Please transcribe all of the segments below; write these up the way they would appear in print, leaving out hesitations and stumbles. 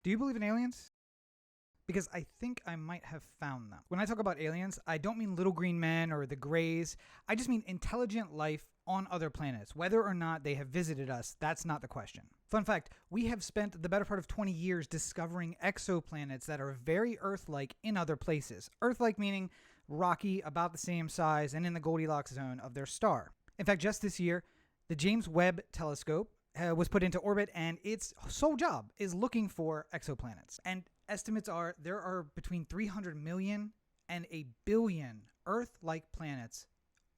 Do you believe in aliens? Because I think I might have found them. When I talk about aliens, I don't mean little green men or the Greys. I just mean intelligent life on other planets. Whether or not they have visited us, that's not the question. Fun fact, we have spent the better part of 20 years discovering exoplanets that are very Earth-like in other places. Earth-like meaning rocky, about the same size, and in the Goldilocks zone of their star. In fact, just this year, the James Webb Telescope was put into orbit, and its sole job is looking for exoplanets. And estimates are there are between 300 million and a billion Earth-like planets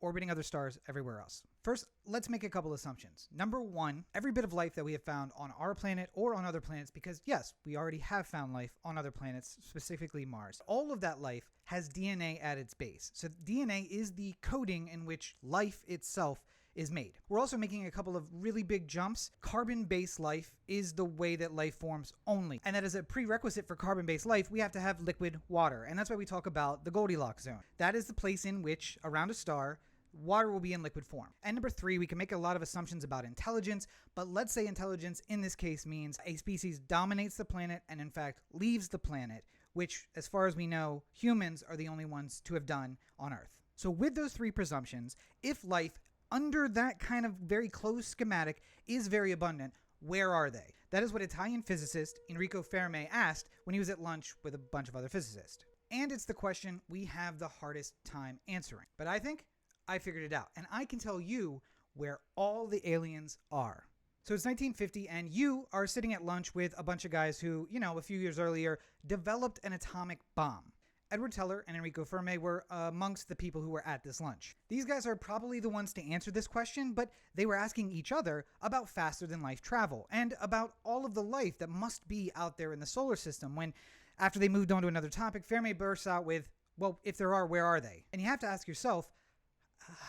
orbiting other stars everywhere else. First, let's make a couple assumptions. Number one, every bit of life that we have found on our planet or on other planets, because yes, we already have found life on other planets, specifically Mars. All of that life has DNA at its base. So DNA is the coding in which life itself is made. We're also making a couple of really big jumps. Carbon-based life is the way that life forms only. And that is a prerequisite for carbon-based life. We have to have liquid water. And that's why we talk about the Goldilocks zone. That is the place in which, around a star, water will be in liquid form. And number three, we can make a lot of assumptions about intelligence, but let's say intelligence in this case means a species dominates the planet and in fact leaves the planet, which, as far as we know, humans are the only ones to have done on Earth. So with those three presumptions, if life under that kind of very close schematic is very abundant, where are they? That is what Italian physicist Enrico Fermi asked when he was at lunch with a bunch of other physicists. And it's the question we have the hardest time answering. But I think I figured it out, and I can tell you where all the aliens are. So it's 1950, and you are sitting at lunch with a bunch of guys who, a few years earlier, developed an atomic bomb. Edward Teller and Enrico Fermi were amongst the people who were at this lunch. These guys are probably the ones to answer this question, but they were asking each other about faster-than-light travel and about all of the life that must be out there in the solar system when, after they moved on to another topic, Fermi bursts out with, well, if there are, where are they? And you have to ask yourself,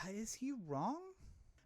is he wrong?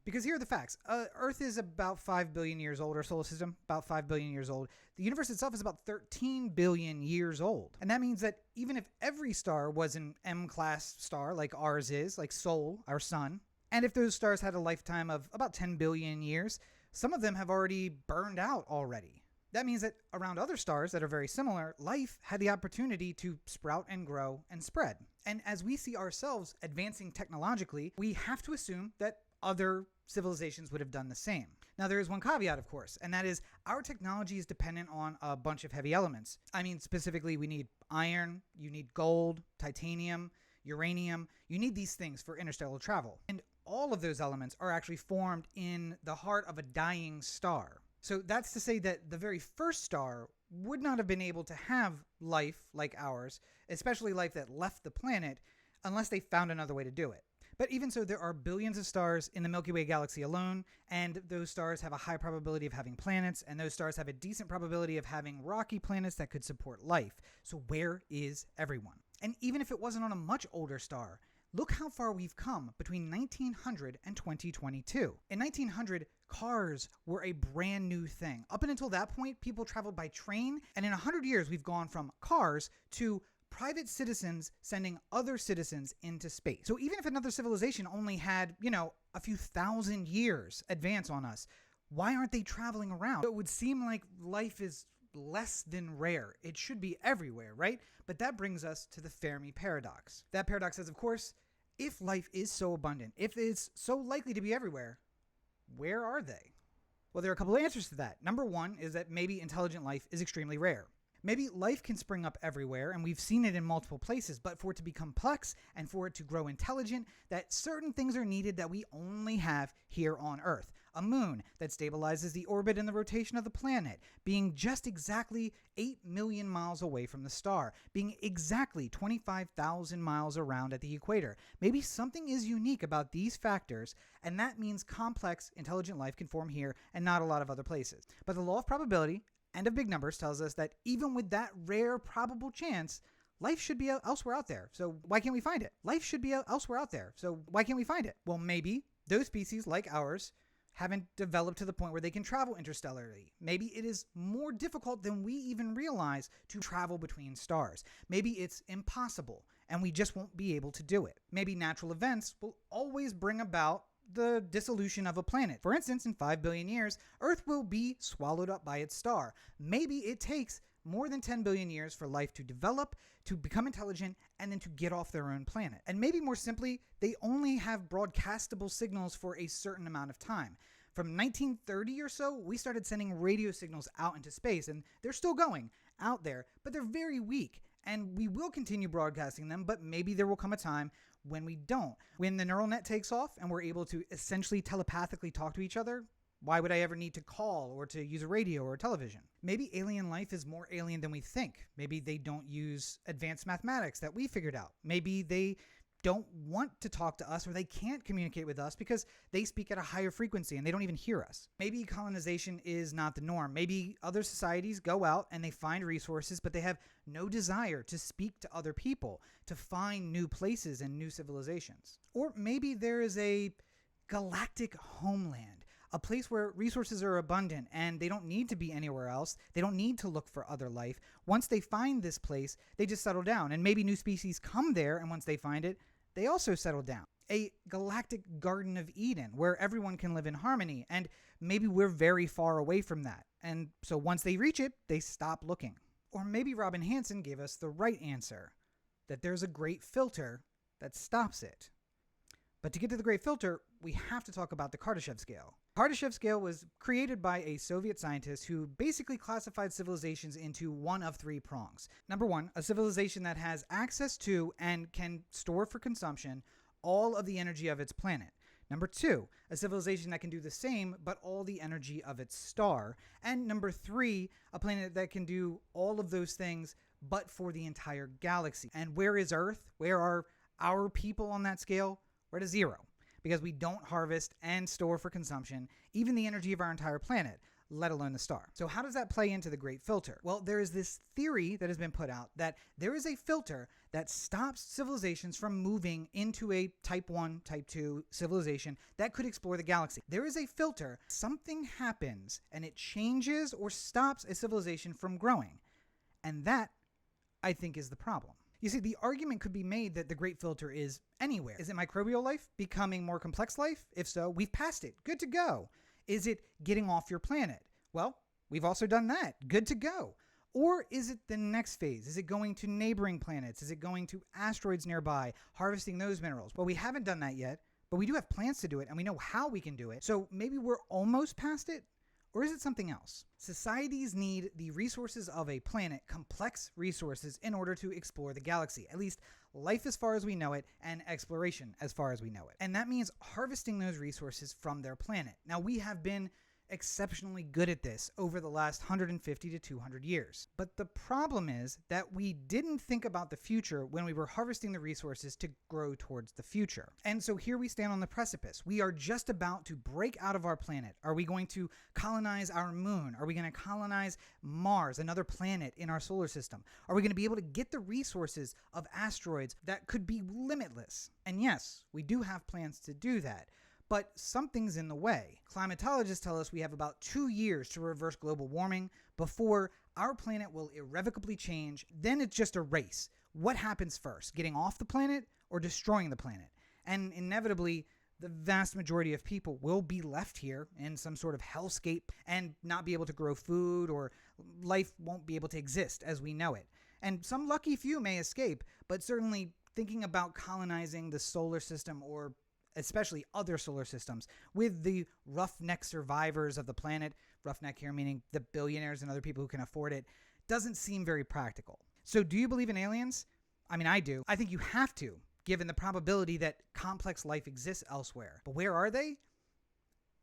Because here are the facts. Earth is about 5 billion years old, our solar system, about 5 billion years old. The universe itself is about 13 billion years old. And that means that even if every star was an M-class star like ours is, like Sol, our sun, and if those stars had a lifetime of about 10 billion years, some of them have already burned out already. That means that around other stars that are very similar, life had the opportunity to sprout and grow and spread. And as we see ourselves advancing technologically, we have to assume that other civilizations would have done the same. Now, there is one caveat, of course, and that is our technology is dependent on a bunch of heavy elements. I mean, specifically, we need iron, you need gold, titanium, uranium. You need these things for interstellar travel. And all of those elements are actually formed in the heart of a dying star. So that's to say that the very first star would not have been able to have life like ours, especially life that left the planet, unless they found another way to do it. But even so, there are billions of stars in the Milky Way galaxy alone, and those stars have a high probability of having planets, and those stars have a decent probability of having rocky planets that could support life. So where is everyone? And even if it wasn't on a much older star, look how far we've come between 1900 and 2022. In 1900, cars were a brand new thing. Up until that point, people traveled by train, and in 100 years, we've gone from cars to private citizens sending other citizens into space. So even if another civilization only had, a few thousand years advance on us, why aren't they traveling around? So it would seem like life is less than rare. It should be everywhere, right? But that brings us to the Fermi paradox. That paradox says, of course, if life is so abundant, if it's so likely to be everywhere, where are they? Well, there are a couple of answers to that. Number one is that maybe intelligent life is extremely rare. Maybe life can spring up everywhere, and we've seen it in multiple places, but for it to be complex and for it to grow intelligent, that certain things are needed that we only have here on Earth. A moon that stabilizes the orbit and the rotation of the planet, being just exactly 8 million miles away from the star, being exactly 25,000 miles around at the equator. Maybe something is unique about these factors, and that means complex, intelligent life can form here and not a lot of other places. But the law of probability and of big numbers tells us that even with that rare probable chance, life should be elsewhere out there. So why can't we find it? Life should be elsewhere out there. So why can't we find it? Well, maybe those species like ours haven't developed to the point where they can travel interstellarly. Maybe it is more difficult than we even realize to travel between stars. Maybe it's impossible and we just won't be able to do it. Maybe natural events will always bring about the dissolution of a planet. For instance, in 5 billion years, Earth will be swallowed up by its star. Maybe it takes more than 10 billion years for life to develop, to become intelligent, and then to get off their own planet. And maybe more simply, they only have broadcastable signals for a certain amount of time. From 1930 or so, we started sending radio signals out into space, and they're still going out there, but they're very weak. And we will continue broadcasting them, but maybe there will come a time when we don't. When the neural net takes off and we're able to essentially telepathically talk to each other, why would I ever need to call or to use a radio or a television? Maybe alien life is more alien than we think. Maybe they don't use advanced mathematics that we figured out. Maybe they don't want to talk to us, or they can't communicate with us because they speak at a higher frequency and they don't even hear us. Maybe colonization is not the norm. Maybe other societies go out and they find resources, but they have no desire to speak to other people, to find new places and new civilizations. Or maybe there is a galactic homeland, a place where resources are abundant and they don't need to be anywhere else. They don't need to look for other life. Once they find this place, they just settle down, and maybe new species come there, and once they find it, they also settle down. A galactic Garden of Eden where everyone can live in harmony, and maybe we're very far away from that. And so once they reach it, they stop looking. Or maybe Robin Hanson gave us the right answer, that there's a great filter that stops it. But to get to the great filter, we have to talk about the Kardashev scale. Kardashev scale was created by a Soviet scientist who basically classified civilizations into one of three prongs. Number one, a civilization that has access to and can store for consumption all of the energy of its planet. Number two, a civilization that can do the same, but all the energy of its star. And number three, a planet that can do all of those things, but for the entire galaxy. And where is Earth? Where are our people on that scale? We're at 0. Because we don't harvest and store for consumption even the energy of our entire planet, let alone the star. So how does that play into the Great Filter? Well, there is this theory that has been put out that there is a filter that stops civilizations from moving into a type 1, type 2 civilization that could explore the galaxy. There is a filter. Something happens and it changes or stops a civilization from growing. And that, I think, is the problem. You see, the argument could be made that the Great Filter is anywhere. Is it microbial life becoming more complex life? If so, we've passed it. Good to go. Is it getting off your planet? Well, we've also done that. Good to go. Or is it the next phase? Is it going to neighboring planets? Is it going to asteroids nearby, harvesting those minerals? Well, we haven't done that yet, but we do have plans to do it, and we know how we can do it. So maybe we're almost past it? Or is it something else? Societies need the resources of a planet, complex resources, in order to explore the galaxy. At least life as far as we know it, and exploration as far as we know it. And that means harvesting those resources from their planet. Now, we have been exceptionally good at this over the last 150 to 200 years. But the problem is that we didn't think about the future when we were harvesting the resources to grow towards the future. And so here we stand on the precipice. We are just about to break out of our planet. Are we going to colonize our moon? Are we going to colonize Mars, another planet in our solar system? Are we going to be able to get the resources of asteroids that could be limitless? And yes, we do have plans to do that. But something's in the way. Climatologists tell us we have about 2 years to reverse global warming before our planet will irrevocably change. Then it's just a race. What happens first, getting off the planet or destroying the planet? And inevitably, the vast majority of people will be left here in some sort of hellscape and not be able to grow food, or life won't be able to exist as we know it. And some lucky few may escape, but certainly thinking about colonizing the solar system, or especially other solar systems, with the roughneck survivors of the planet, roughneck here meaning the billionaires and other people who can afford it, doesn't seem very practical. So do you believe in aliens? I mean, I do. I think you have to, given the probability that complex life exists elsewhere. But where are they?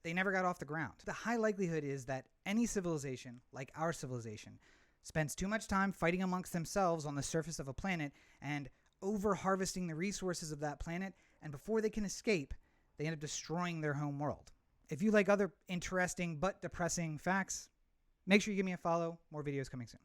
They never got off the ground. The high likelihood is that any civilization, like our civilization, spends too much time fighting amongst themselves on the surface of a planet and over-harvesting the resources of that planet, and before they can escape, they end up destroying their home world. If you like other interesting but depressing facts, make sure you give me a follow. More videos coming soon.